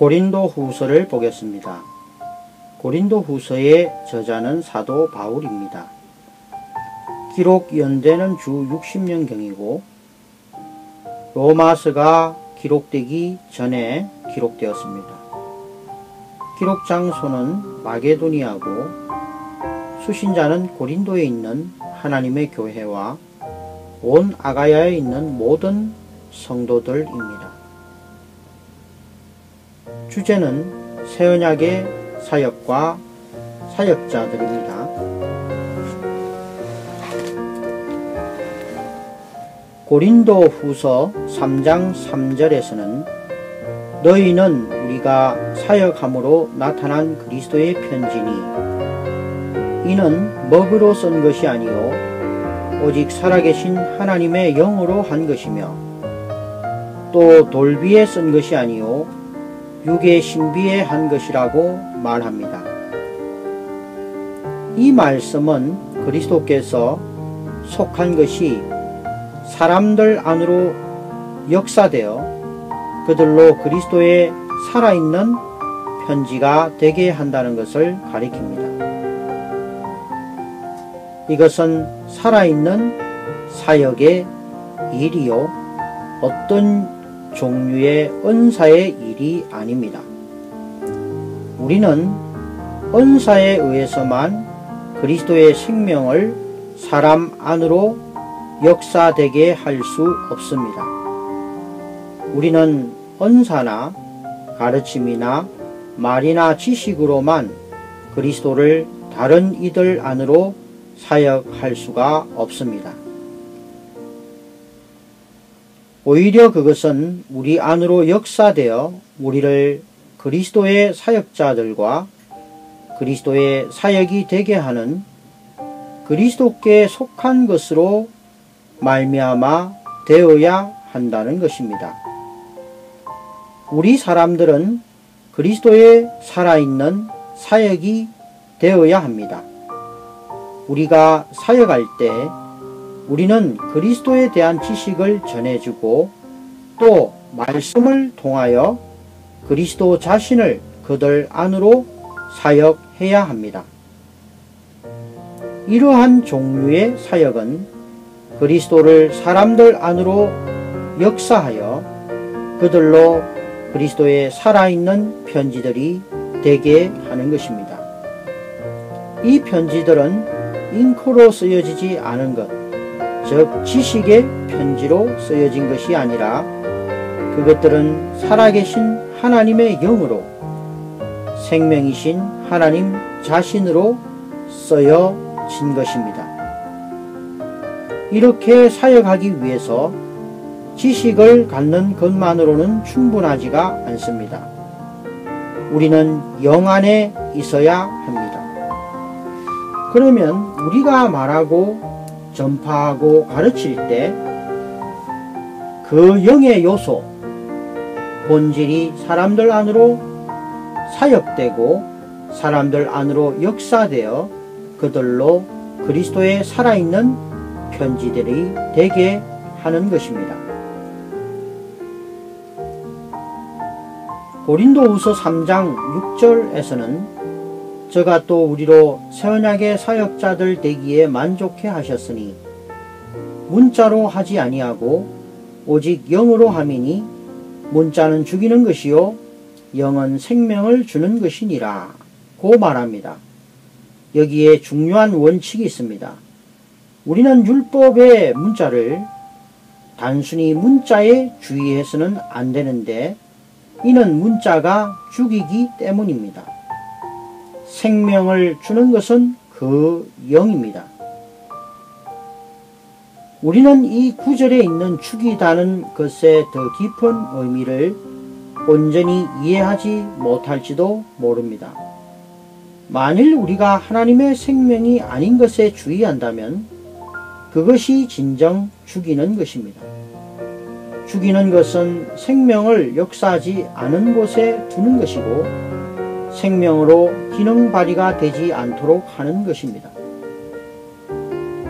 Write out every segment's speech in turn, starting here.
고린도 후서를 보겠습니다. 고린도 후서의 저자는 사도 바울입니다. 기록 연대는 주 60년경이고 로마서가 기록되기 전에 기록되었습니다. 기록 장소는 마게도니아고 수신자는 고린도에 있는 하나님의 교회와 온 아가야에 있는 모든 성도들입니다. 주제는 새언약의 사역과 사역자들입니다. 고린도 후서 3장 3절에서는 너희는 우리가 사역함으로 나타난 그리스도의 편지니 이는 먹으로 쓴 것이 아니요 오직 살아계신 하나님의 영으로 한 것이며 또 돌비에 쓴 것이 아니요 육의 신비에 한 것이라고 말합니다. 이 말씀은 그리스도께서 속한 것이 사람들 안으로 역사되어 그들로 그리스도의 살아있는 편지가 되게 한다는 것을 가리킵니다. 이것은 살아있는 사역의 일이요 어떤 종류의 은사의 일이 아닙니다. 우리는 은사에 의해서만 그리스도의 생명을 사람 안으로 역사되게 할 수 없습니다. 우리는 은사나 가르침이나 말이나 지식으로만 그리스도를 다른 이들 안으로 사역할 수가 없습니다. 오히려 그것은 우리 안으로 역사되어 우리를 그리스도의 사역자들과 그리스도의 사역이 되게 하는 그리스도께 속한 것으로 말미암아 되어야 한다는 것입니다. 우리 사람들은 그리스도의 살아있는 사역이 되어야 합니다. 우리가 사역할 때 우리는 그리스도에 대한 지식을 전해주고 또 말씀을 통하여 그리스도 자신을 그들 안으로 사역해야 합니다. 이러한 종류의 사역은 그리스도를 사람들 안으로 역사하여 그들로 그리스도의 살아있는 편지들이 되게 하는 것입니다. 이 편지들은 잉크로 쓰여지지 않은 것, 즉 지식의 편지로 쓰여진 것이 아니라 그것들은 살아계신 하나님의 영으로 생명이신 하나님 자신으로 쓰여진 것입니다. 이렇게 사역하기 위해서 지식을 갖는 것만으로는 충분하지가 않습니다. 우리는 영 안에 있어야 합니다. 그러면 우리가 말하고 전파하고 가르칠 때 그 영의 요소, 본질이 사람들 안으로 사역되고 사람들 안으로 역사되어 그들로 그리스도의 살아있는 편지들이 되게 하는 것입니다. 고린도후서 3장 6절에서는 저가 또 우리로 새언약의 사역자들 되기에 만족해 하셨으니 문자로 하지 아니하고 오직 영으로 함이니 문자는 죽이는 것이요 영은 생명을 주는 것이니라 고 말합니다. 여기에 중요한 원칙이 있습니다. 우리는 율법의 문자를 단순히 문자에 주의해서는 안 되는데 이는 문자가 죽이기 때문입니다. 생명을 주는 것은 그 영입니다. 우리는 이 구절에 있는 죽이다는 것의 더 깊은 의미를 온전히 이해하지 못할지도 모릅니다. 만일 우리가 하나님의 생명이 아닌 것에 주의한다면 그것이 진정 죽이는 것입니다. 죽이는 것은 생명을 역사하지 않은 곳에 두는 것이고 생명으로 기능 발휘가 되지 않도록 하는 것입니다.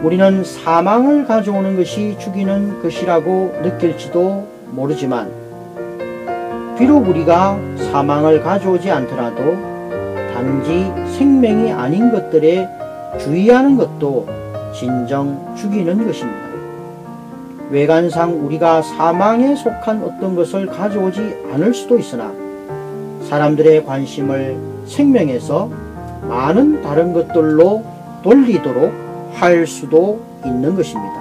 우리는 사망을 가져오는 것이 죽이는 것이라고 느낄지도 모르지만 비록 우리가 사망을 가져오지 않더라도 단지 생명이 아닌 것들에 주의하는 것도 진정 죽이는 것입니다. 외관상 우리가 사망에 속한 어떤 것을 가져오지 않을 수도 있으나 사람들의 관심을 생명에서 많은 다른 것들로 돌리도록 할 수도 있는 것입니다.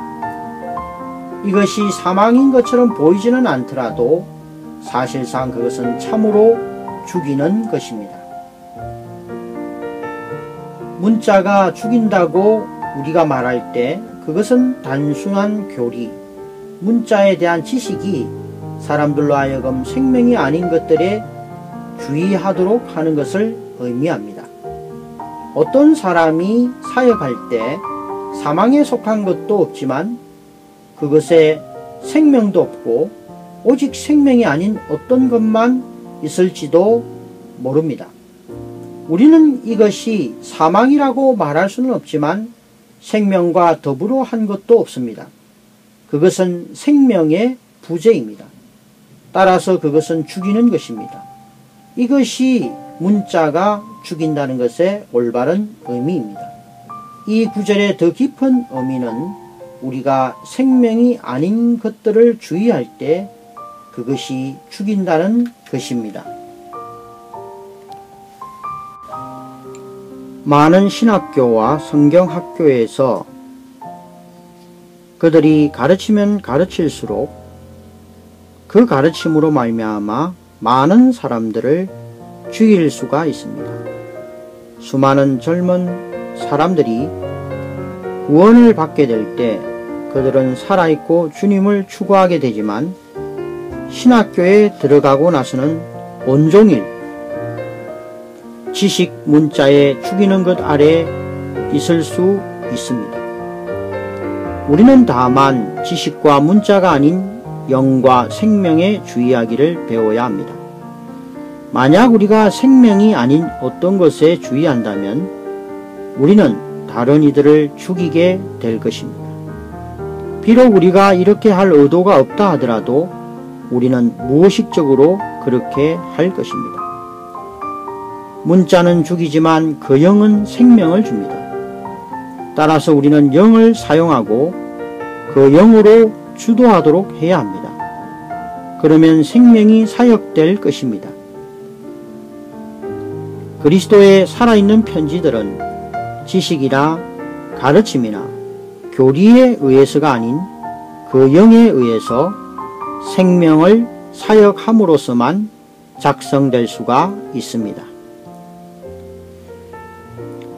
이것이 사망인 것처럼 보이지는 않더라도 사실상 그것은 참으로 죽이는 것입니다. 문자가 죽인다고 우리가 말할 때 그것은 단순한 교리, 문자에 대한 지식이 사람들로 하여금 생명이 아닌 것들에 주의하도록 하는 것을 의미합니다. 어떤 사람이 사역할 때 사망에 속한 것도 없지만 그것에 생명도 없고 오직 생명이 아닌 어떤 것만 있을지도 모릅니다. 우리는 이것이 사망이라고 말할 수는 없지만 생명과 더불어 한 것도 없습니다. 그것은 생명의 부재입니다. 따라서 그것은 죽이는 것입니다. 이것이 문자가 죽인다는 것의 올바른 의미입니다. 이 구절의 더 깊은 의미는 우리가 생명이 아닌 것들을 주의할 때 그것이 죽인다는 것입니다. 많은 신학교와 성경학교에서 그들이 가르치면 가르칠수록 그 가르침으로 말미암아 많은 사람들을 죽일 수가 있습니다. 수많은 젊은 사람들이 구원을 받게 될 때 그들은 살아있고 주님을 추구하게 되지만 신학교에 들어가고 나서는 온종일 지식 문자에 죽이는 것 아래 있을 수 있습니다. 우리는 다만 지식과 문자가 아닌 영과 생명에 주의하기를 배워야 합니다. 만약 우리가 생명이 아닌 어떤 것에 주의한다면 우리는 다른 이들을 죽이게 될 것입니다. 비록 우리가 이렇게 할 의도가 없다 하더라도 우리는 무의식적으로 그렇게 할 것입니다. 문자는 죽이지만 그 영은 생명을 줍니다. 따라서 우리는 영을 사용하고 그 영으로 주도하도록 해야 합니다. 그러면 생명이 사역될 것입니다. 그리스도의 살아있는 편지들은 지식이나 가르침이나 교리에 의해서가 아닌 그 영에 의해서 생명을 사역함으로써만 작성될 수가 있습니다.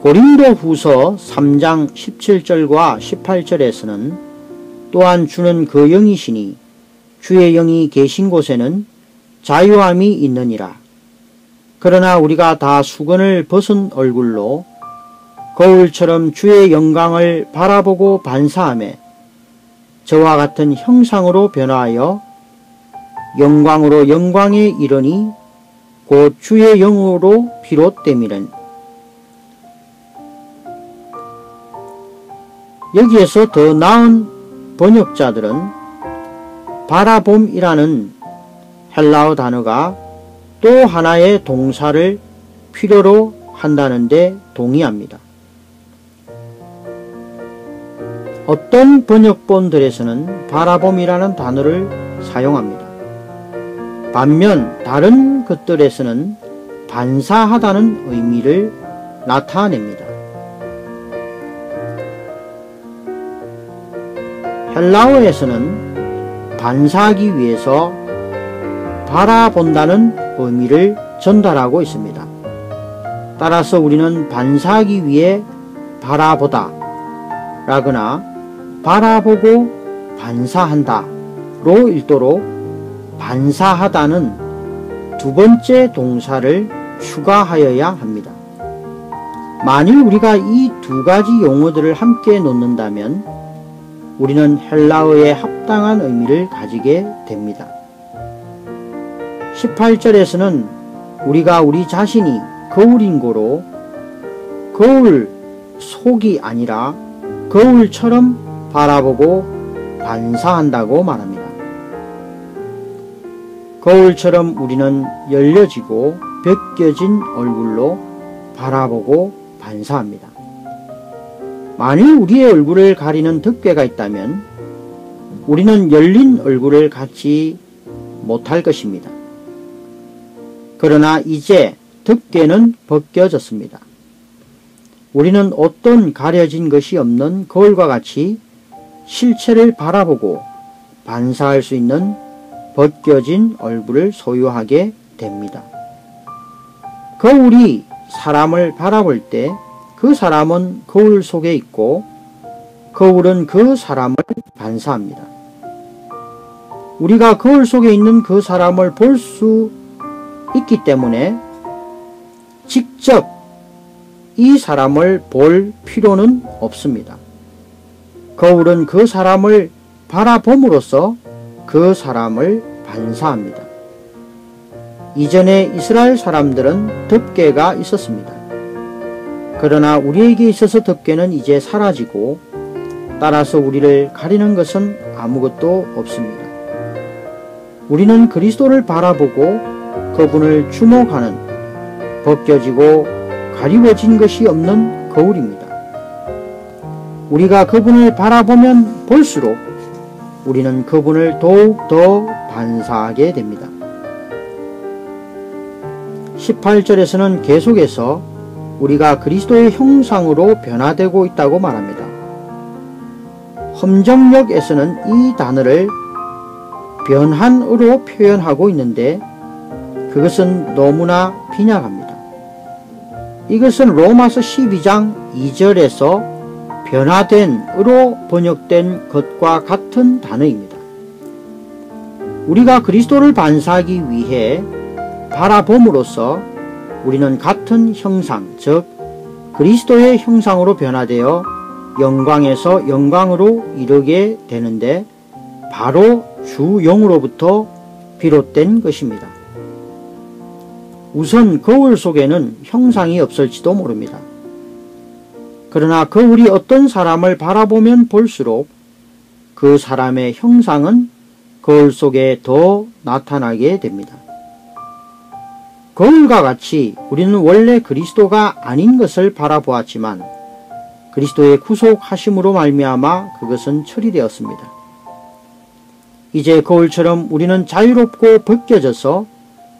고린도 후서 3장 17절과 18절에서는 또한 주는 그 영이시니 주의 영이 계신 곳에는 자유함이 있느니라. 그러나 우리가 다 수건을 벗은 얼굴로 거울처럼 주의 영광을 바라보고 반사하며 저와 같은 형상으로 변화하여 영광으로 영광에 이르니 곧 주의 영으로 비롯됨이ren. 여기에서 더 나은 번역자들은 바라봄이라는 헬라어 단어가 또 하나의 동사를 필요로 한다는데 동의합니다. 어떤 번역본들에서는 바라봄이라는 단어를 사용합니다. 반면 다른 것들에서는 반사하다는 의미를 나타냅니다. 헬라어에서는 반사하기 위해서 바라본다는 의미를 전달하고 있습니다. 따라서 우리는 반사하기 위해 바라보다 라거나 바라보고 반사한다 로 읽도록 반사하다는 두 번째 동사를 추가하여야 합니다. 만일 우리가 이 두 가지 용어들을 함께 놓는다면 우리는 헬라어에 합당한 의미를 가지게 됩니다. 18절에서는 우리가 우리 자신이 거울인 고로 거울 속이 아니라 거울처럼 바라보고 반사한다고 말합니다. 거울처럼 우리는 열려지고 벗겨진 얼굴로 바라보고 반사합니다. 만일 우리의 얼굴을 가리는 덮개가 있다면 우리는 열린 얼굴을 갖지 못할 것입니다. 그러나 이제 덮개는 벗겨졌습니다. 우리는 어떤 가려진 것이 없는 거울과 같이 실체를 바라보고 반사할 수 있는 벗겨진 얼굴을 소유하게 됩니다. 거울이 사람을 바라볼 때 그 사람은 거울 속에 있고 거울은 그 사람을 반사합니다. 우리가 거울 속에 있는 그 사람을 볼 수 있기 때문에 직접 이 사람을 볼 필요는 없습니다. 거울은 그 사람을 바라봄으로써 그 사람을 반사합니다. 이전에 이스라엘 사람들은 덮개가 있었습니다. 그러나 우리에게 있어서 덮개는 이제 사라지고 따라서 우리를 가리는 것은 아무것도 없습니다. 우리는 그리스도를 바라보고 그분을 주목하는 벗겨지고 가리워진 것이 없는 거울입니다. 우리가 그분을 바라보면 볼수록 우리는 그분을 더욱 더 반사하게 됩니다. 18절에서는 계속해서 우리가 그리스도의 형상으로 변화되고 있다고 말합니다. 험정역에서는 이 단어를 변한으로 표현하고 있는데 그것은 너무나 빈약합니다. 이것은 로마서 12장 2절에서 변화된으로 번역된 것과 같은 단어입니다. 우리가 그리스도를 반사하기 위해 바라봄으로써 우리는 같은 형상, 즉 그리스도의 형상으로 변화되어 영광에서 영광으로 이르게 되는데 바로 주 영으로부터 비롯된 것입니다. 우선 거울 속에는 형상이 없을지도 모릅니다. 그러나 거울이 어떤 사람을 바라보면 볼수록 그 사람의 형상은 거울 속에 더 나타나게 됩니다. 거울과 같이 우리는 원래 그리스도가 아닌 것을 바라보았지만 그리스도의 구속하심으로 말미암아 그것은 처리되었습니다. 이제 거울처럼 우리는 자유롭고 벗겨져서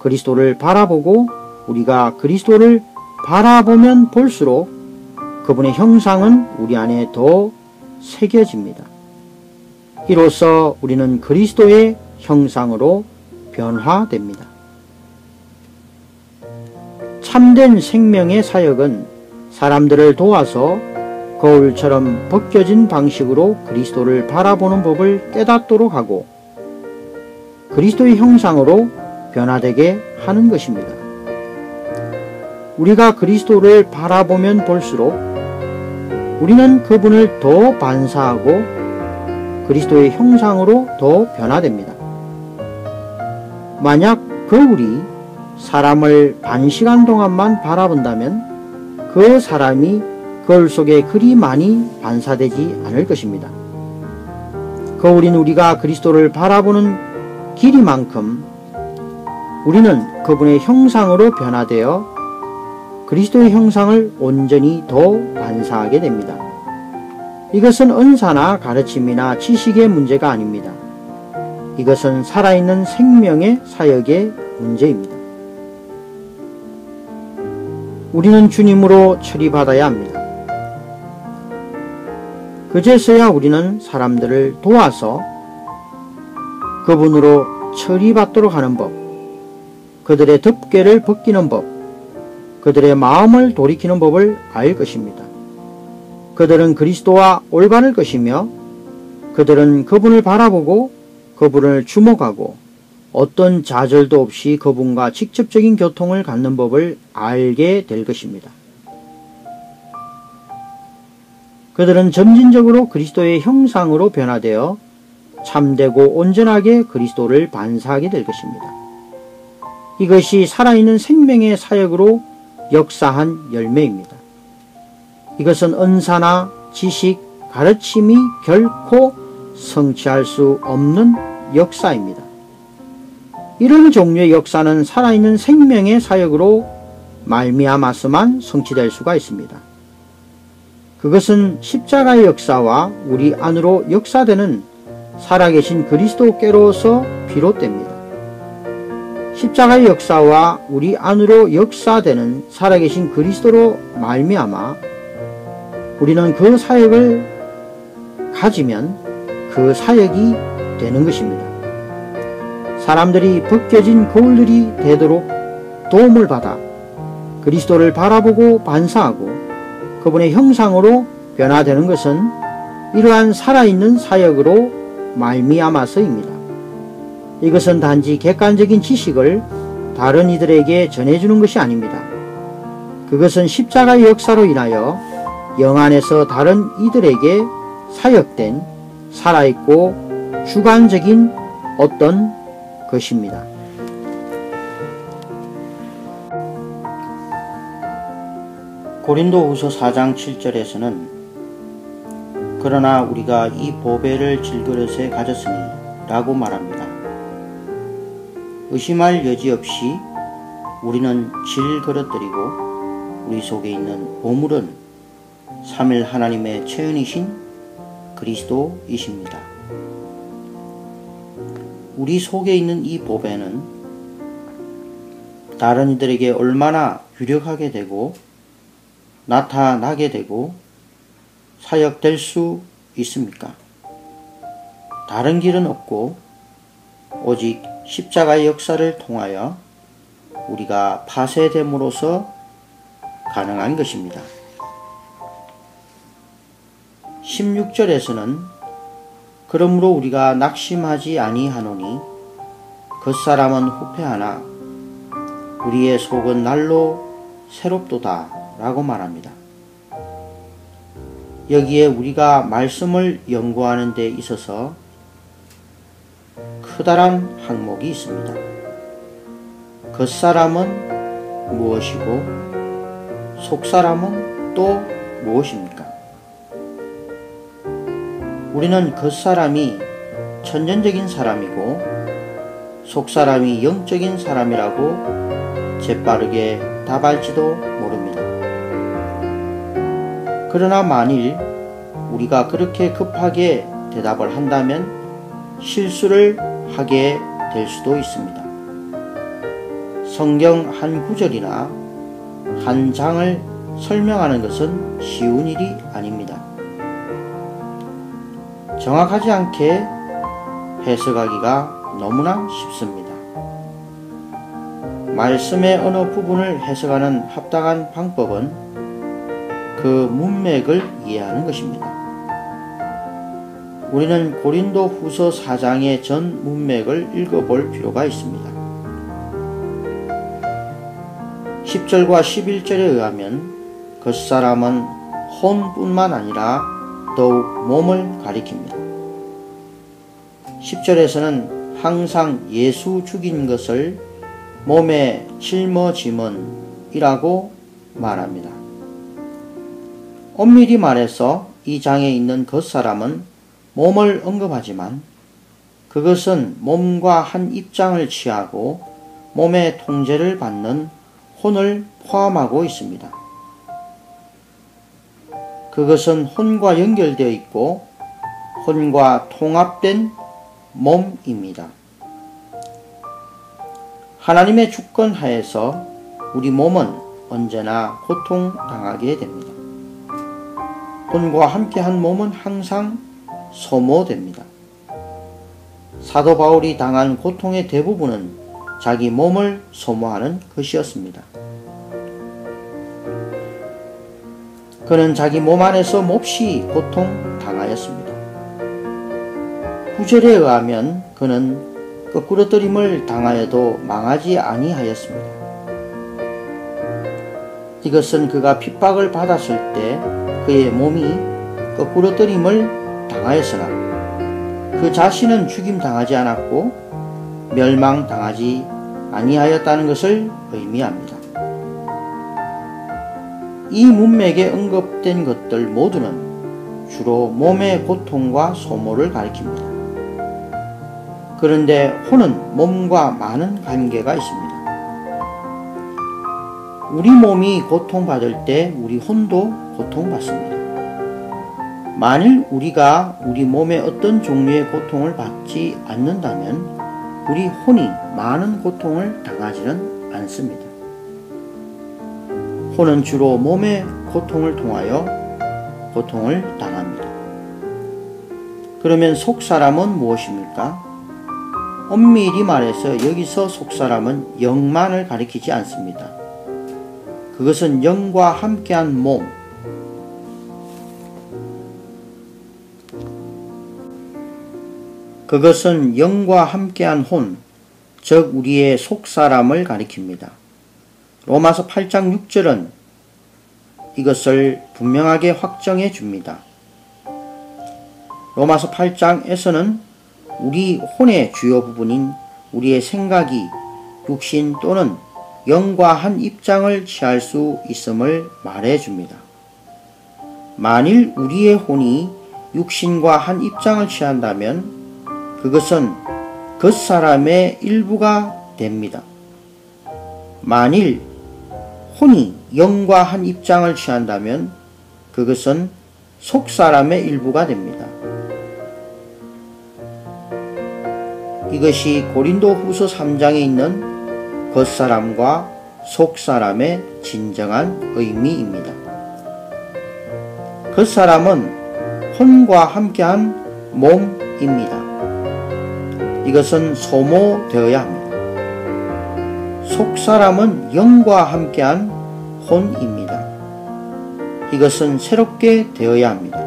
그리스도를 바라보고 우리가 그리스도를 바라보면 볼수록 그분의 형상은 우리 안에 더 새겨집니다. 이로써 우리는 그리스도의 형상으로 변화됩니다. 참된 생명의 사역은 사람들을 도와서 거울처럼 벗겨진 방식으로 그리스도를 바라보는 법을 깨닫도록 하고 그리스도의 형상으로 변화되게 하는 것입니다. 우리가 그리스도를 바라보면 볼수록 우리는 그분을 더 반사하고 그리스도의 형상으로 더 변화됩니다. 만약 거울이 사람을 반시간 동안만 바라본다면 그 사람이 거울 속에 그리 많이 반사되지 않을 것입니다. 거울인 우리가 그리스도를 바라보는 길이만큼 우리는 그분의 형상으로 변화되어 그리스도의 형상을 온전히 더 반사하게 됩니다. 이것은 은사나 가르침이나 지식의 문제가 아닙니다. 이것은 살아있는 생명의 사역의 문제입니다. 우리는 주님으로 처리받아야 합니다. 그제서야 우리는 사람들을 도와서 그분으로 처리받도록 하는 법, 그들의 덮개를 벗기는 법, 그들의 마음을 돌이키는 법을 알 것입니다. 그들은 그리스도와 올바를 것이며 그들은 그분을 바라보고 그분을 주목하고 어떤 좌절도 없이 그분과 직접적인 교통을 갖는 법을 알게 될 것입니다. 그들은 점진적으로 그리스도의 형상으로 변화되어 참되고 온전하게 그리스도를 반사하게 될 것입니다. 이것이 살아있는 생명의 사역으로 역사한 열매입니다. 이것은 은사나 지식, 가르침이 결코 성취할 수 없는 역사입니다. 이런 종류의 역사는 살아있는 생명의 사역으로 말미암아서만 성취될 수가 있습니다. 그것은 십자가의 역사와 우리 안으로 역사되는 살아계신 그리스도께로서 비롯됩니다. 십자가의 역사와 우리 안으로 역사되는 살아계신 그리스도로 말미암아 우리는 그 사역을 가지면 그 사역이 되는 것입니다. 사람들이 벗겨진 거울들이 되도록 도움을 받아 그리스도를 바라보고 반사하고 그분의 형상으로 변화되는 것은 이러한 살아있는 사역으로 말미암아서입니다. 이것은 단지 객관적인 지식을 다른 이들에게 전해주는 것이 아닙니다. 그것은 십자가의 역사로 인하여 영 안에서 다른 이들에게 사역된 살아있고 주관적인 어떤 것입니다. 고린도후서 4장 7절에서는 그러나 우리가 이 보배를 질그릇에 가졌으니 라고 말합니다. 의심할 여지 없이 우리는 질그릇들이고 우리 속에 있는 보물은 삼일 하나님의 체현이신 그리스도이십니다. 우리 속에 있는 이 보배는 다른 이들에게 얼마나 유력하게 되고 나타나게 되고 사역될 수 있습니까? 다른 길은 없고 오직 십자가의 역사를 통하여 우리가 파쇄됨으로써 가능한 것입니다. 16절에서는 그러므로 우리가 낙심하지 아니하노니 겉사람은 후패하나 우리의 속은 날로 새롭도다 라고 말합니다. 여기에 우리가 말씀을 연구하는 데 있어서 크다란 항목이 있습니다. 겉사람은 무엇이고 속사람은 또 무엇입니까? 우리는 겉사람이 천연적인 사람이고 속사람이 영적인 사람이라고 재빠르게 답할지도 모릅니다. 그러나 만일 우리가 그렇게 급하게 대답을 한다면 실수를 하게 될 수도 있습니다. 성경 한 구절이나 한 장을 설명하는 것은 쉬운 일이 아닙니다. 정확하지 않게 해석하기가 너무나 쉽습니다. 말씀의 어느 부분을 해석하는 합당한 방법은 그 문맥을 이해하는 것입니다. 우리는 고린도 후서 4장의 전 문맥을 읽어볼 필요가 있습니다. 10절과 11절에 의하면 겉사람은 혼뿐만 아니라 더욱 몸을 가리킵니다. 10절에서는 항상 예수 죽인 것을 몸에 짊어짐은 이라고 말합니다. 엄밀히 말해서 이 장에 있는 겉사람은 몸을 언급하지만 그것은 몸과 한 입장을 취하고 몸의 통제를 받는 혼을 포함하고 있습니다. 그것은 혼과 연결되어 있고 혼과 통합된 몸입니다. 하나님의 주권 하에서 우리 몸은 언제나 고통당하게 됩니다. 혼과 함께한 몸은 항상 소모됩니다. 사도 바울이 당한 고통의 대부분은 자기 몸을 소모하는 것이었습니다. 그는 자기 몸 안에서 몹시 고통당하였습니다. 9절에 의하면 그는 거꾸러뜨림을 당하여도 망하지 아니하였습니다. 이것은 그가 핍박을 받았을 때 그의 몸이 거꾸러뜨림을 당하였으나 그 자신은 죽임당하지 않았고 멸망당하지 아니하였다는 것을 의미합니다. 이 문맥에 언급된 것들 모두는 주로 몸의 고통과 소모를 가리킵니다. 그런데 혼은 몸과 많은 관계가 있습니다. 우리 몸이 고통받을 때 우리 혼도 고통받습니다. 만일 우리가 우리 몸에 어떤 종류의 고통을 받지 않는다면 우리 혼이 많은 고통을 당하지는 않습니다. 혼은 주로 몸의 고통을 통하여 고통을 당합니다. 그러면 속사람은 무엇입니까? 엄밀히 말해서 여기서 속사람은 영만을 가리키지 않습니다. 그것은 영과 함께한 몸, 그것은 영과 함께한 혼, 즉 우리의 속사람을 가리킵니다. 로마서 8장 6절은 이것을 분명하게 확정해 줍니다. 로마서 8장에서는 우리 혼의 주요 부분인 우리의 생각이 육신 또는 영과 한 입장을 취할 수 있음을 말해 줍니다. 만일 우리의 혼이 육신과 한 입장을 취한다면 그것은 겉사람의 일부가 됩니다. 만일 혼이 영과 한 입장을 취한다면 그것은 속사람의 일부가 됩니다. 이것이 고린도후서 3장에 있는 겉사람과 속사람의 진정한 의미입니다. 겉사람은 혼과 함께한 몸입니다. 이것은 소모되어야 합니다. 속사람은 영과 함께한 혼입니다. 이것은 새롭게 되어야 합니다.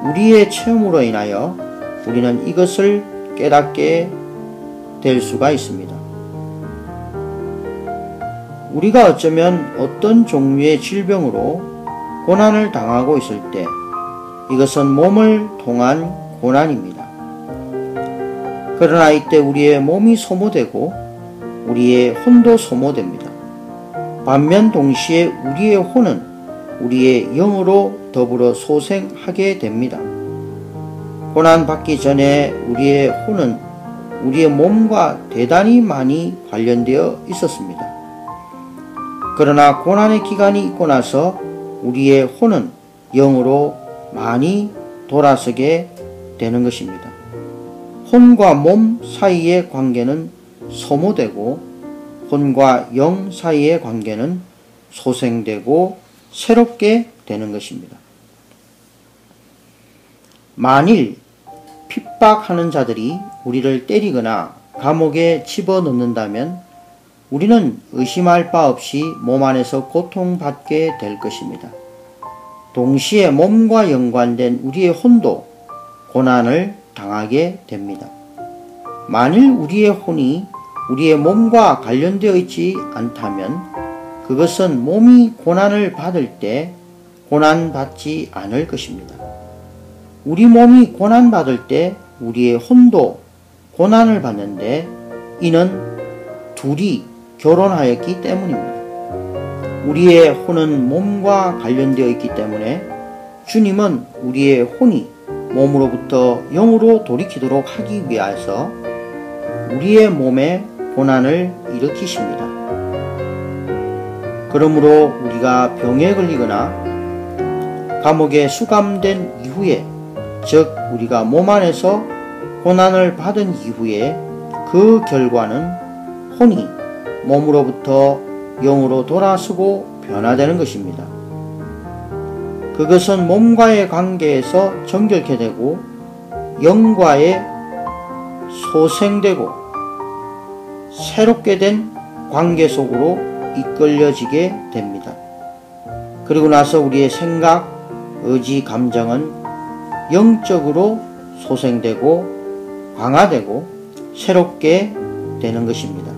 우리의 체험으로 인하여 우리는 이것을 깨닫게 될 수가 있습니다. 우리가 어쩌면 어떤 종류의 질병으로 고난을 당하고 있을 때 이것은 몸을 통한 고난입니다. 그러나 이때 우리의 몸이 소모되고 우리의 혼도 소모됩니다. 반면 동시에 우리의 혼은 우리의 영으로 더불어 소생하게 됩니다. 고난받기 전에 우리의 혼은 우리의 몸과 대단히 많이 관련되어 있었습니다. 그러나 고난의 기간이 있고 나서 우리의 혼은 영으로 많이 돌아서게 되는 것입니다. 혼과 몸 사이의 관계는 소모되고 혼과 영 사이의 관계는 소생되고 새롭게 되는 것입니다. 만일 핍박하는 자들이 우리를 때리거나 감옥에 집어넣는다면 우리는 의심할 바 없이 몸 안에서 고통받게 될 것입니다. 동시에 몸과 연관된 우리의 혼도 고난을 당하게 됩니다. 만일 우리의 혼이 우리의 몸과 관련되어 있지 않다면 그것은 몸이 고난을 받을 때 고난받지 않을 것입니다. 우리 몸이 고난받을 때 우리의 혼도 고난을 받는데 이는 둘이 결혼하였기 때문입니다. 우리의 혼은 몸과 관련되어 있기 때문에 주님은 우리의 혼이 몸으로부터 영으로 돌이키도록 하기 위해서 우리의 몸에 고난을 일으키십니다. 그러므로 우리가 병에 걸리거나 감옥에 수감된 이후에, 즉 우리가 몸 안에서 고난을 받은 이후에 그 결과는 혼이 몸으로부터 영으로 돌아서고 변화되는 것입니다. 그것은 몸과의 관계에서 정결케 되고 영과의 소생되고 새롭게 된 관계 속으로 이끌려지게 됩니다. 그리고 나서 우리의 생각, 의지, 감정은 영적으로 소생되고 강화되고 새롭게 되는 것입니다.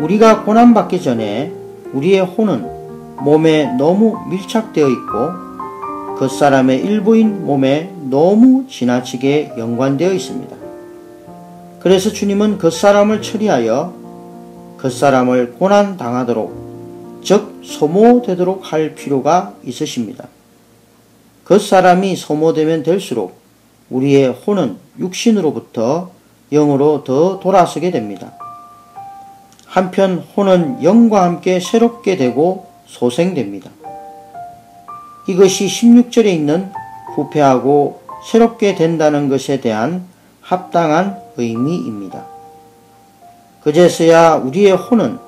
우리가 고난받기 전에 우리의 혼은 몸에 너무 밀착되어 있고 겉사람의 일부인 몸에 너무 지나치게 연관되어 있습니다. 그래서 주님은 겉사람을 처리하여 겉사람을 고난당하도록, 즉 소모되도록 할 필요가 있으십니다. 겉사람이 소모되면 될수록 우리의 혼은 육신으로부터 영으로 더 돌아서게 됩니다. 한편 혼은 영과 함께 새롭게 되고 소생됩니다. 이것이 16절에 있는 후패하고 새롭게 된다는 것에 대한 합당한 의미입니다. 그제서야 우리의 혼은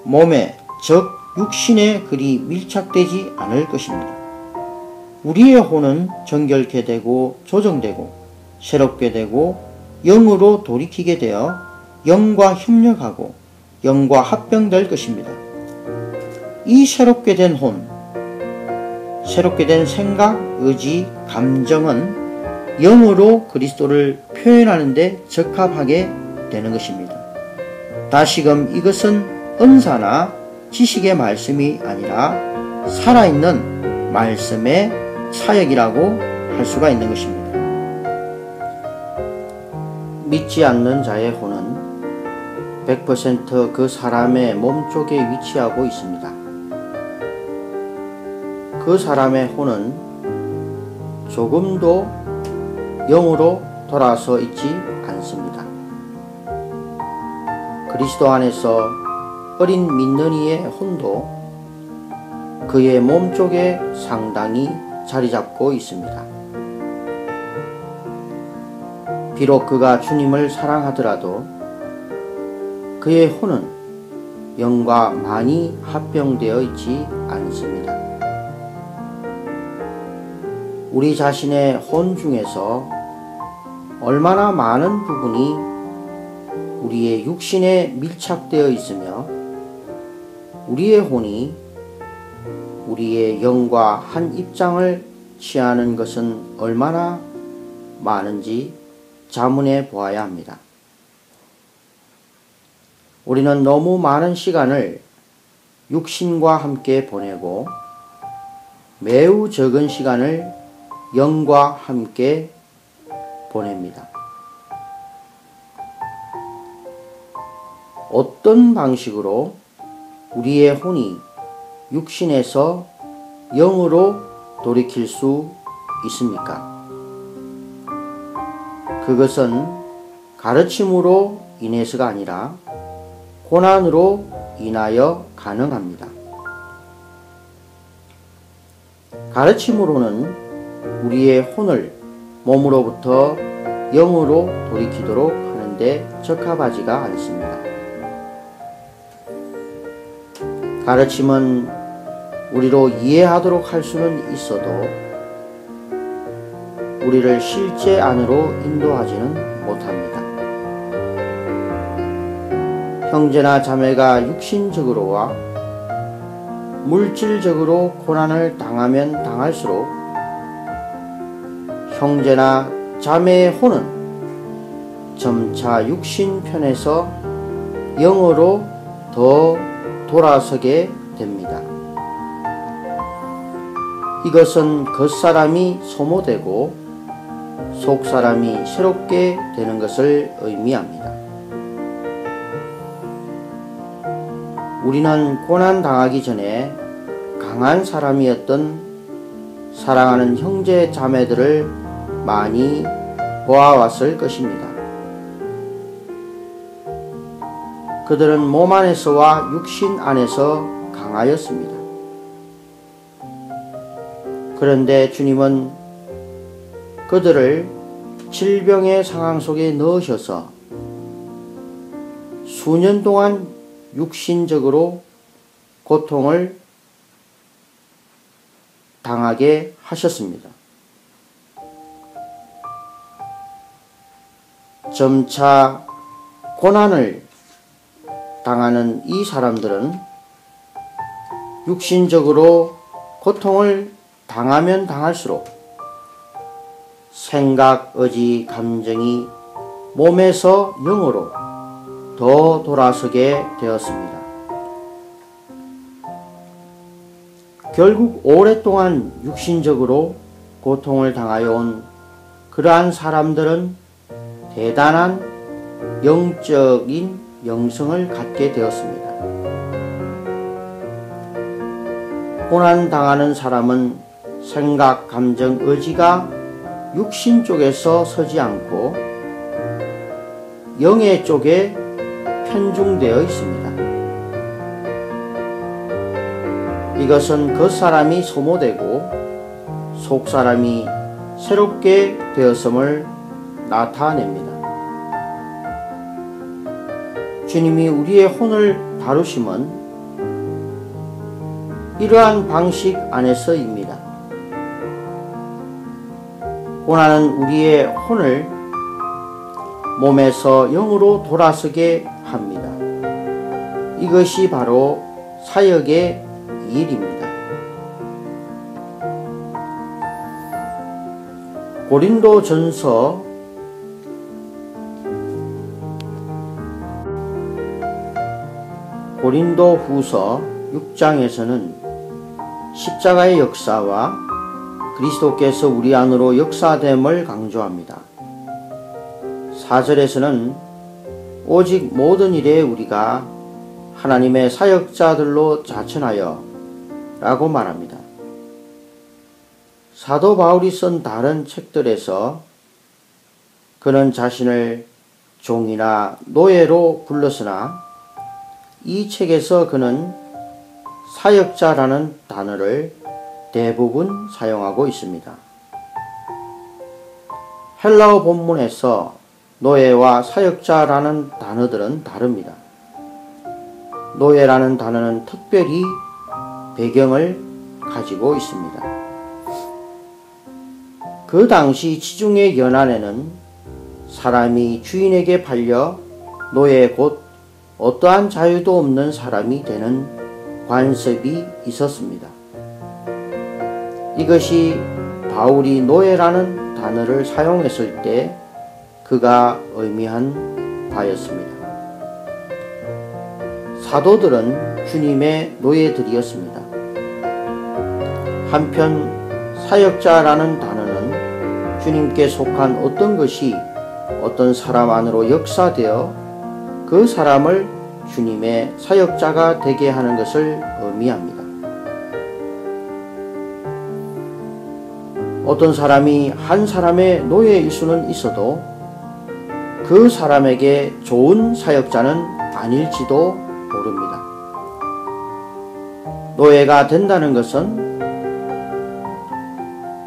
몸에, 즉 육신에 그리 밀착되지 않을 것입니다. 우리의 혼은 정결케 되고 조정되고 새롭게 되고 영으로 돌이키게 되어 영과 협력하고 영과 합병될 것입니다. 이 새롭게 된 혼, 새롭게 된 생각, 의지, 감정은 영으로 그리스도를 표현하는 데 적합하게 되는 것입니다. 다시금 이것은 은사나 지식의 말씀이 아니라 살아있는 말씀의 사역이라고 할 수가 있는 것입니다. 믿지 않는 자의 혼은 100% 그 사람의 몸쪽에 위치하고 있습니다. 그 사람의 혼은 조금도 영으로 돌아서 있지 않습니다. 그리스도 안에서 어린 믿는 이의 혼도 그의 몸쪽에 상당히 자리 잡고 있습니다. 비록 그가 주님을 사랑하더라도 그의 혼은 영과 많이 합병되어 있지 않습니다. 우리 자신의 혼 중에서 얼마나 많은 부분이 우리의 육신에 밀착되어 있으며 우리의 혼이 우리의 영과 한 입장을 취하는 것은 얼마나 많은지 자문해 보아야 합니다. 우리는 너무 많은 시간을 육신과 함께 보내고 매우 적은 시간을 영과 함께 보냅니다. 어떤 방식으로 우리의 혼이 육신에서 영으로 돌이킬 수 있습니까? 그것은 가르침으로 인해서가 아니라 고난으로 인하여 가능합니다. 가르침으로는 우리의 혼을 몸으로부터 영으로 돌이키도록 하는데 적합하지가 않습니다. 가르침은 우리로 이해하도록 할 수는 있어도 우리를 실제 안으로 인도하지는 못합니다. 형제나 자매가 육신적으로와 물질적으로 고난을 당하면 당할수록 형제나 자매의 혼은 점차 육신 편에서 영으로 더 돌아서게 됩니다. 이것은 겉사람이 소모되고 속사람이 새롭게 되는 것을 의미합니다. 우리는 고난 당하기 전에 강한 사람이었던 사랑하는 형제 자매들을 많이 보아왔을 것입니다. 그들은 몸 안에서와 육신 안에서 강하였습니다. 그런데 주님은 그들을 질병의 상황 속에 넣으셔서 수년 동안 육신적으로 고통을 당하게 하셨습니다. 점차 고난을 당하는 이 사람들은 육신적으로 고통을 당하면 당할수록 생각, 의지, 감정이 몸에서 영으로 더 돌아서게 되었습니다. 결국 오랫동안 육신적으로 고통을 당하여 온 그러한 사람들은 대단한 영적인 영성을 갖게 되었습니다. 고난 당하는 사람은 생각, 감정, 의지가 육신 쪽에서 서지 않고 영의 쪽에 편중되어 있습니다. 이것은 겉사람이 소모되고 속사람이 새롭게 되었음을 나타냅니다. 주님이 우리의 혼을 다루심은 이러한 방식 안에서입니다. 고난은 우리의 혼을 몸에서 영으로 돌아서게 합니다. 이것이 바로 사역의 일입니다. 고린도전서 6장에서는 십자가의 역사와 그리스도께서 우리 안으로 역사됨을 강조합니다. 4절에서는 오직 모든 일에 우리가 하나님의 사역자들로 자천하여 라고 말합니다. 사도 바울이 쓴 다른 책들에서 그는 자신을 종이나 노예로 불렀으나 이 책에서 그는 사역자라는 단어를 대부분 사용하고 있습니다. 헬라어 본문에서 노예와 사역자라는 단어들은 다릅니다. 노예라는 단어는 특별히 배경을 가지고 있습니다. 그 당시 지중해 연안에는 사람이 주인에게 팔려 노예 곧 어떠한 자유도 없는 사람이 되는 관습이 있었습니다. 이것이 바울이 노예라는 단어를 사용했을 때 그가 의미한 바였습니다. 사도들은 주님의 노예들이었습니다. 한편 사역자라는 단어는 주님께 속한 어떤 것이 어떤 사람 안으로 역사되어 그 사람을 주님의 사역자가 되게 하는 것을 의미합니다. 어떤 사람이 한 사람의 노예일 수는 있어도 그 사람에게 좋은 사역자는 아닐지도 모릅니다. 노예가 된다는 것은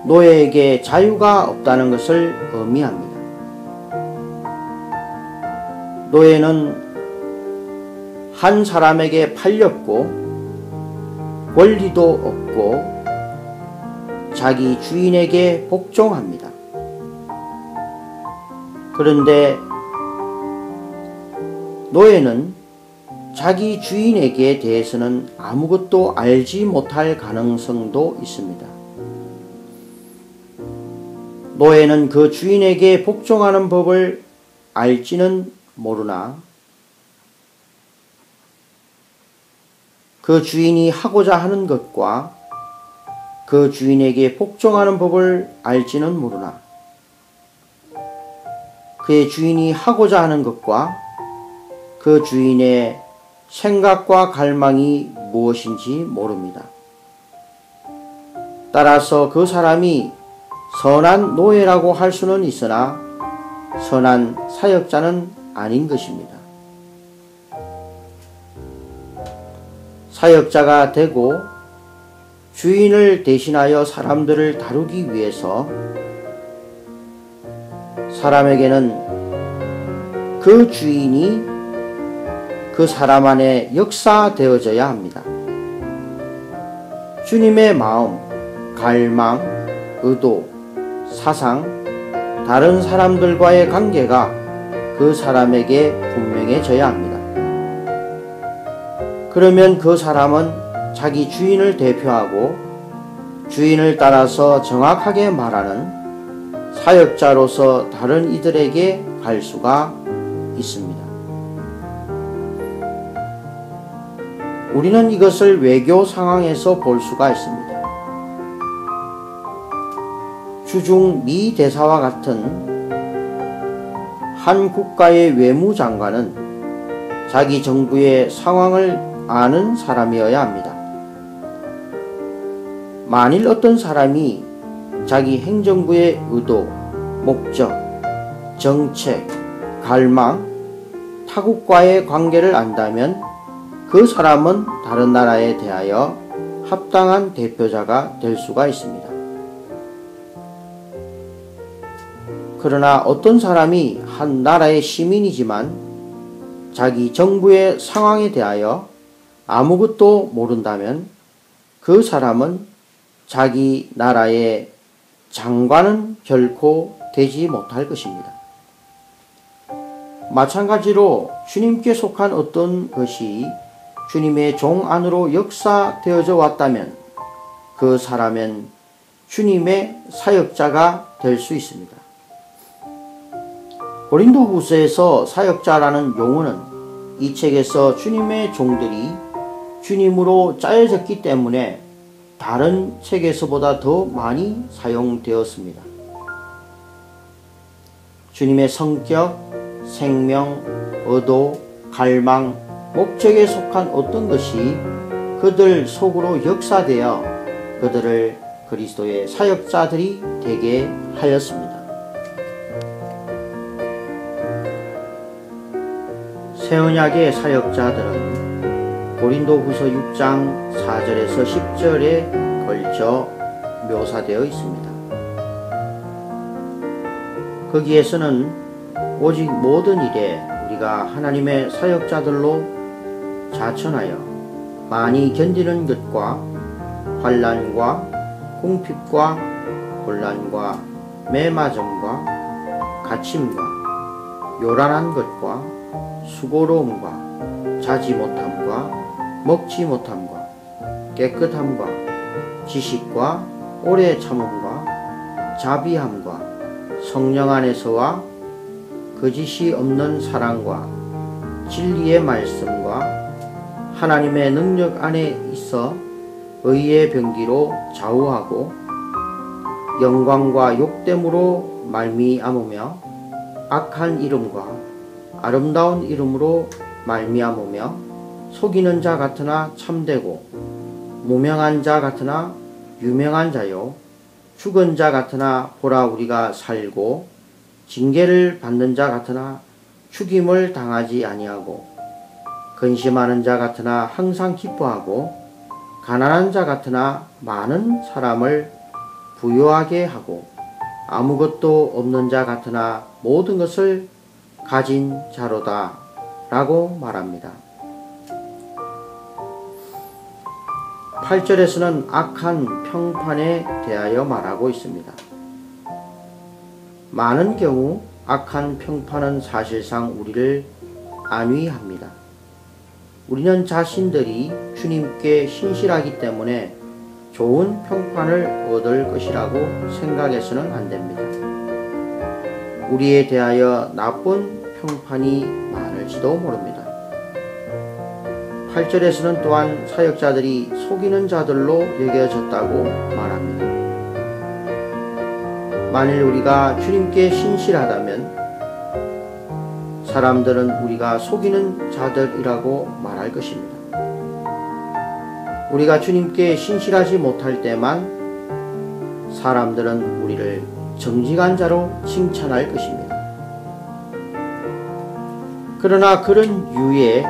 노예에게 자유가 없다는 것을 의미합니다. 노예는 한 사람에게 팔렸고 권리도 없고 자기 주인에게 복종합니다. 그런데 노예는 자기 주인에게 대해서는 아무것도 알지 못할 가능성도 있습니다. 노예는 그 주인에게 복종하는 법을 알지는 모르나 그 주인이 하고자 하는 것과 그 주인에게 복종하는 법을 알지는 모르나 그의 주인이 하고자 하는 것과 그 주인의 생각과 갈망이 무엇인지 모릅니다. 따라서 그 사람이 선한 노예라고 할 수는 있으나 선한 사역자는 아닌 것입니다. 사역자가 되고 주인을 대신하여 사람들을 다루기 위해서 사람에게는 그 주인이 그 사람 안에 역사되어져야 합니다. 주님의 마음, 갈망, 의도, 사상, 다른 사람들과의 관계가 그 사람에게 분명해져야 합니다. 그러면 그 사람은 자기 주인을 대표하고 주인을 따라서 정확하게 말하는 사역자로서 다른 이들에게 갈 수가 있습니다. 우리는 이것을 외교 상황에서 볼 수가 있습니다. 주중 미 대사와 같은 한 국가의 외무장관은 자기 정부의 상황을 아는 사람이어야 합니다. 만일 어떤 사람이 자기 행정부의 의도, 목적, 정책, 갈망, 타국과의 관계를 안다면 그 사람은 다른 나라에 대하여 합당한 대표자가 될 수가 있습니다. 그러나 어떤 사람이 한 나라의 시민이지만 자기 정부의 상황에 대하여 아무것도 모른다면 그 사람은 자기 나라의 장관은 결코 되지 못할 것입니다. 마찬가지로 주님께 속한 어떤 것이 주님의 종 안으로 역사되어져 왔다면 그 사람은 주님의 사역자가 될 수 있습니다. 고린도후서에서 사역자라는 용어는 이 책에서 주님의 종들이 주님으로 짜여졌기 때문에 다른 책에서보다 더 많이 사용되었습니다. 주님의 성격, 생명, 의도, 갈망, 목적에 속한 어떤 것이 그들 속으로 역사되어 그들을 그리스도의 사역자들이 되게 하였습니다. 새언약의 사역자들은 고린도후서 6장 4절에서 10절에 걸쳐 묘사되어 있습니다. 거기에서는 오직 모든 일에 우리가 하나님의 사역자들로 자천하여 많이 견디는 것과 환난과 궁핍과 곤란과 매맞음과 갇힘과 요란한 것과 수고로움과 자지 못함과 먹지 못함과 깨끗함과 지식과 오래 참음과 자비함과 성령 안에서와 거짓이 없는 사랑과 진리의 말씀과 하나님의 능력 안에 있어 의의 병기로 좌우하고 영광과 욕됨으로 말미암으며 악한 이름과 아름다운 이름으로 말미암으며 속이는 자 같으나 참되고 무명한 자 같으나 유명한 자요 죽은 자 같으나 보라 우리가 살고 징계를 받는 자 같으나 죽임을 당하지 아니하고 근심하는 자 같으나 항상 기뻐하고 가난한 자 같으나 많은 사람을 부유하게 하고 아무것도 없는 자 같으나 모든 것을 가진 자로다 라고 말합니다. 8절에서는 악한 평판에 대하여 말하고 있습니다. 많은 경우 악한 평판은 사실상 우리를 안위합니다. 우리는 자신들이 주님께 신실하기 때문에 좋은 평판을 얻을 것이라고 생각해서는 안 됩니다. 우리에 대하여 나쁜 평판이 많을지도 모릅니다. 8절에서는 또한 사역자들이 속이는 자들로 여겨졌다고 말합니다. 만일 우리가 주님께 신실하다면 사람들은 우리가 속이는 자들이라고 말할 것입니다. 우리가 주님께 신실하지 못할 때만 사람들은 우리를 정직한 자로 칭찬할 것입니다. 그러나 그런 유의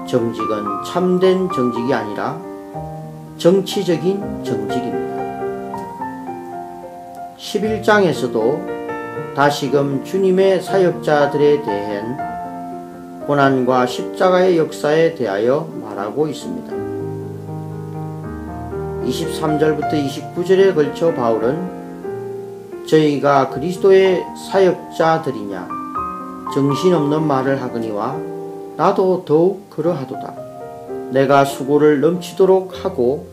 정직은 참된 정직이 아니라 정치적인 정직입니다. 11장에서도 다시금 주님의 사역자들에 대한 고난과 십자가의 역사에 대하여 말하고 있습니다. 23절부터 29절에 걸쳐 바울은 저희가 그리스도의 사역자들이냐 정신없는 말을 하거니와 나도 더욱 그러하도다. 내가 수고를 넘치도록 하고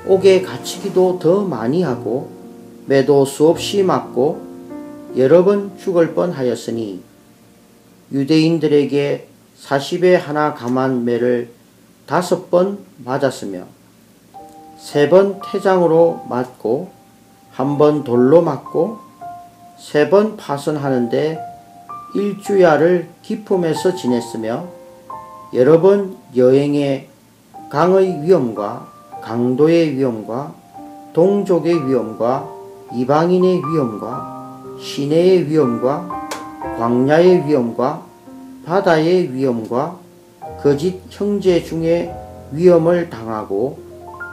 옥에 갇히기도 더 많이 하고 매도 수없이 맞고 여러 번 죽을 뻔하였으니 유대인들에게 40에 하나 감한 매를 5번 맞았으며 3번 태장으로 맞고 1번 돌로 맞고 3번 파선하는데 일주야를 기품에서 지냈으며 여러 번 여행에 강의 위험과 강도의 위험과 동족의 위험과 이방인의 위험과 시내의 위험과 광야의 위험과 바다의 위험과 거짓 형제 중에 위험을 당하고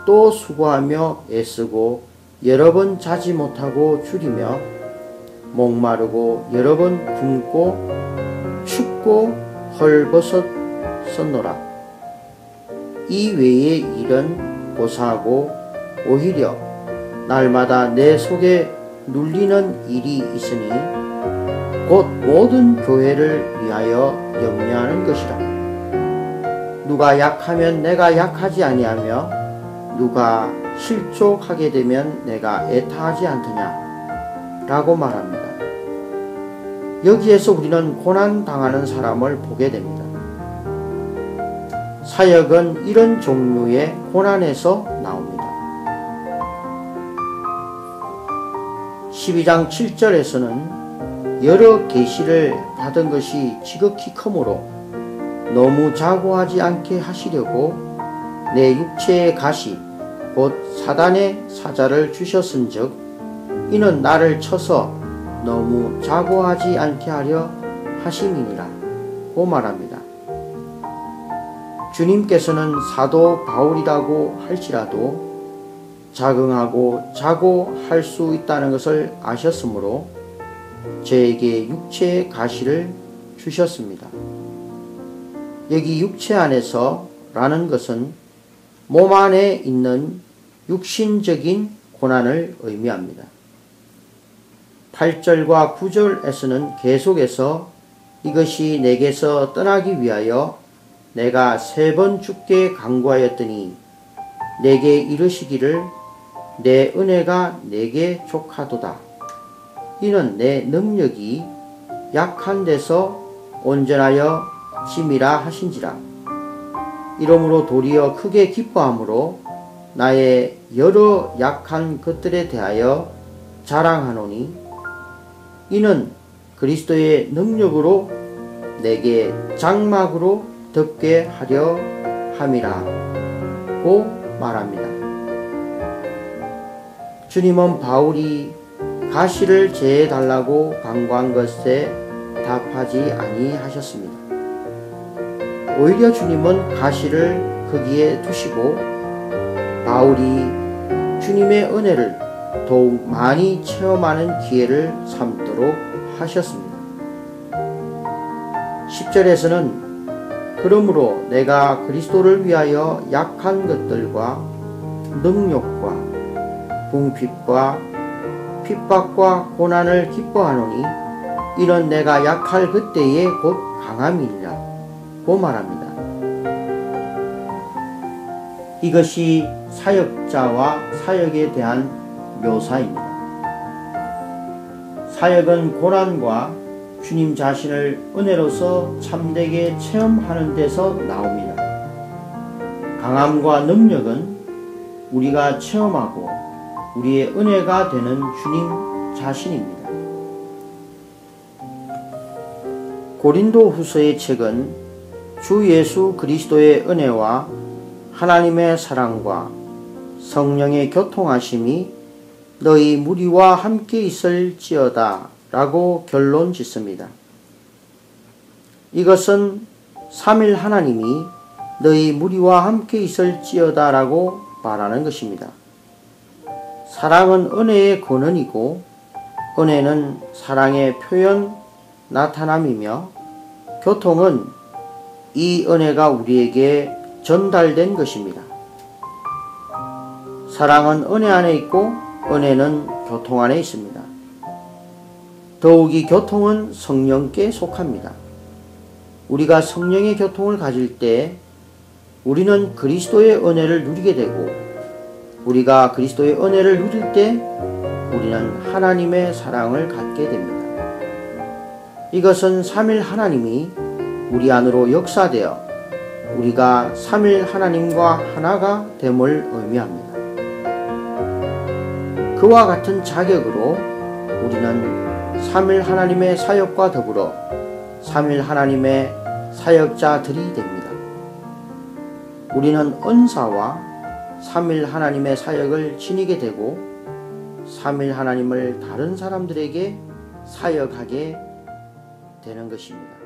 또 수고하며 애쓰고 여러 번 자지 못하고 줄이며 목마르고 여러 번 굶고 춥고 헐벗었노라. 이 외의 일은 고사하고 오히려 날마다 내 속에 눌리는 일이 있으니 곧 모든 교회를 위하여 염려하는 것이라. 누가 약하면 내가 약하지 아니하며 누가 실족하게 되면 내가 애타하지 않더냐 라고 말합니다. 여기에서 우리는 고난당하는 사람을 보게 됩니다. 사역은 이런 종류의 고난에서 나옵니다. 12장 7절에서는 여러 계시를 받은 것이 지극히 크므로 너무 자고하지 않게 하시려고 내 육체의 가시 곧 사단의 사자를 주셨은즉 이는 나를 쳐서 너무 자고하지 않게 하려 하심이니라 고 말합니다. 주님께서는 사도 바울이라고 할지라도 자긍하고 자고할 수 있다는 것을 아셨으므로 저에게 육체의 가시를 주셨습니다. 여기 육체 안에서 라는 것은 몸 안에 있는 육신적인 고난을 의미합니다. 8절과 9절에서는 계속해서 이것이 내게서 떠나기 위하여 내가 3번 주께 간구하였더니 내게 이르시기를 내 은혜가 내게 족하도다. 이는 내 능력이 약한 데서 온전하여 짐이라 하신지라. 이러므로 도리어 크게 기뻐함으로 나의 여러 약한 것들에 대하여 자랑하노니 이는 그리스도의 능력으로 내게 장막으로 덮게 하려 함이라 고 말합니다. 주님은 바울이 가시를 제해달라고 간구한 것에 답하지 아니하셨습니다. 오히려 주님은 가시를 거기에 두시고 바울이 주님의 은혜를 더욱 많이 체험하는 기회를 삼도록 하셨습니다. 10절에서는 그러므로 내가 그리스도를 위하여 약한 것들과 능욕과 궁핍과 핍박과 고난을 기뻐하노니 이는 내가 약할 그때에 곧 강함이니라 고 말합니다. 이것이 사역자와 사역에 대한 묘사입니다. 사역은 고난과 주님 자신을 은혜로서 참되게 체험하는 데서 나옵니다. 강함과 능력은 우리가 체험하고 우리의 은혜가 되는 주님 자신입니다. 고린도 후서의 책은 주 예수 그리스도의 은혜와 하나님의 사랑과 성령의 교통하심이 너희 무리와 함께 있을지어다 라고 결론 짓습니다. 이것은 삼일 하나님이 너희 무리와 함께 있을지어다 라고 말하는 것입니다. 사랑은 은혜의 근원이고 은혜는 사랑의 표현, 나타남이며 교통은 이 은혜가 우리에게 전달된 것입니다. 사랑은 은혜 안에 있고 은혜는 교통 안에 있습니다. 더욱이 교통은 성령께 속합니다. 우리가 성령의 교통을 가질 때 우리는 그리스도의 은혜를 누리게 되고 우리가 그리스도의 은혜를 누릴 때 우리는 하나님의 사랑을 갖게 됩니다. 이것은 삼일 하나님이 우리 안으로 역사되어 우리가 삼일 하나님과 하나가 됨을 의미합니다. 그와 같은 자격으로 우리는 삼일 하나님의 사역과 더불어 삼일 하나님의 사역자들이 됩니다. 우리는 은사와 삼일 하나님의 사역을 지니게 되고 삼일 하나님을 다른 사람들에게 사역하게 되는 것입니다.